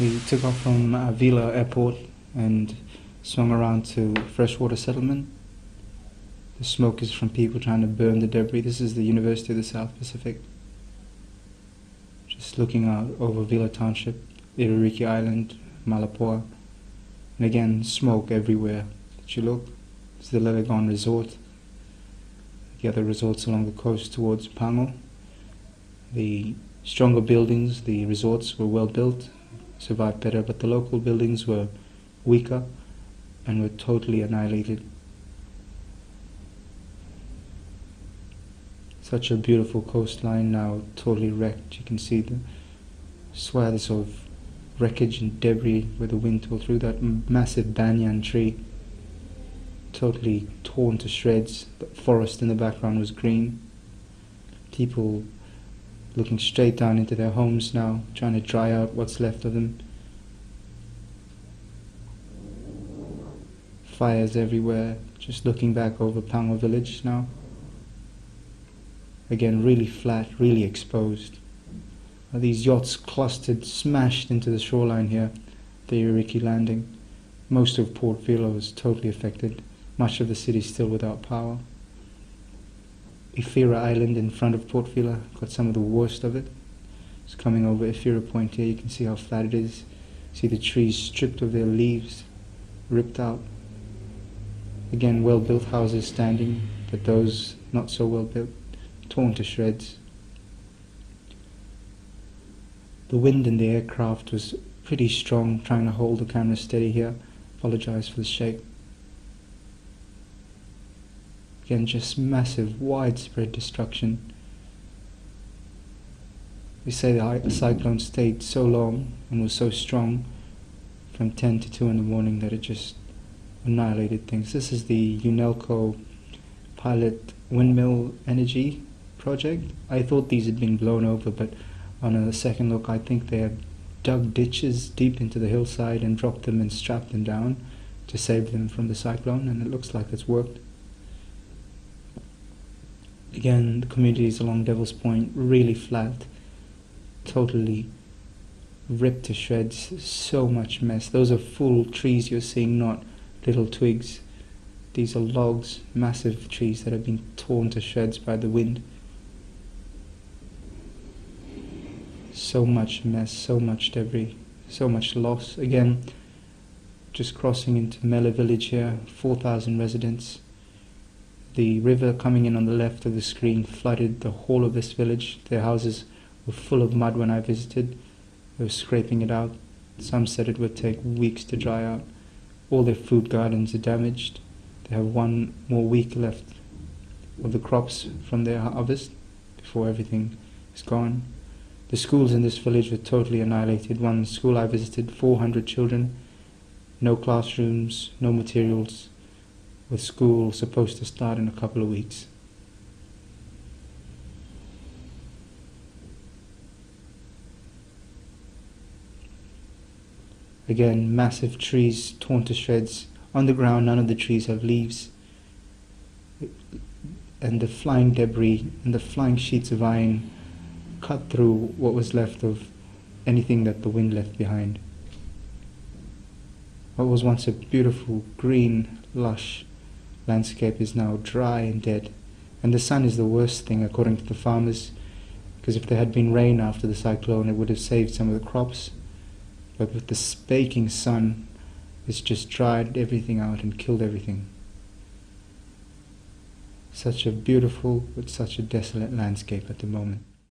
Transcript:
We took off from Vila airport and swung around to freshwater settlement. The smoke is from people trying to burn the debris. This is the University of the South Pacific. Just looking out over Vila Township, Iririki Island, Malapua. And again, smoke everywhere that you look. It's the Lelegon Resort. The other resorts along the coast towards Pango. The stronger buildings, the resorts were well built, survived better, but the local buildings were weaker and were totally annihilated. Such a beautiful coastline now totally wrecked. You can see the swaths of wreckage and debris where the wind tore through. That massive banyan tree totally torn to shreds. The forest in the background was green. People looking straight down into their homes now, trying to dry out what's left of them. Fires everywhere, just looking back over Pango village now. Again, really flat, really exposed. These yachts clustered, smashed into the shoreline here, the Iririki landing. Most of Port Vila was totally affected. Much of the city still without power. Ifira Island in front of Port Vila got some of the worst of it. It's coming over Ifira Point here. You can see how flat it is. See the trees stripped of their leaves, ripped out. Again, well-built houses standing, but those not so well built, torn to shreds. The wind in the aircraft was pretty strong, trying to hold the camera steady here. Apologize for the shake. Again, just massive, widespread destruction. We say the cyclone stayed so long and was so strong from 10 to 2 in the morning that it just annihilated things. This is the UNELCO pilot windmill energy project. I thought these had been blown over, but on a second look I think they have dug ditches deep into the hillside and dropped them and strapped them down to save them from the cyclone, and it looks like it's worked. Again, the communities along Devil's Point, really flat, totally ripped to shreds, so much mess. Those are full trees you're seeing, not little twigs. These are logs, massive trees that have been torn to shreds by the wind. So much mess, so much debris, so much loss. Again, just crossing into Mele village here, 4,000 residents. The river coming in on the left of the screen flooded the whole of this village. Their houses were full of mud when I visited. They were scraping it out. Some said it would take weeks to dry out. All their food gardens are damaged. They have 1 more week left of the crops from their harvest before everything is gone. The schools in this village were totally annihilated. One school I visited, 400 children, no classrooms, no materials, with school supposed to start in a couple of weeks. Again, massive trees torn to shreds. On the ground, none of the trees have leaves. And the flying debris and the flying sheets of iron cut through what was left of anything that the wind left behind. What was once a beautiful, green, lush landscape is now dry and dead. And the sun is the worst thing, according to the farmers, because if there had been rain after the cyclone, it would have saved some of the crops. But with the baking sun, it's just dried everything out and killed everything. Such a beautiful but such a desolate landscape at the moment.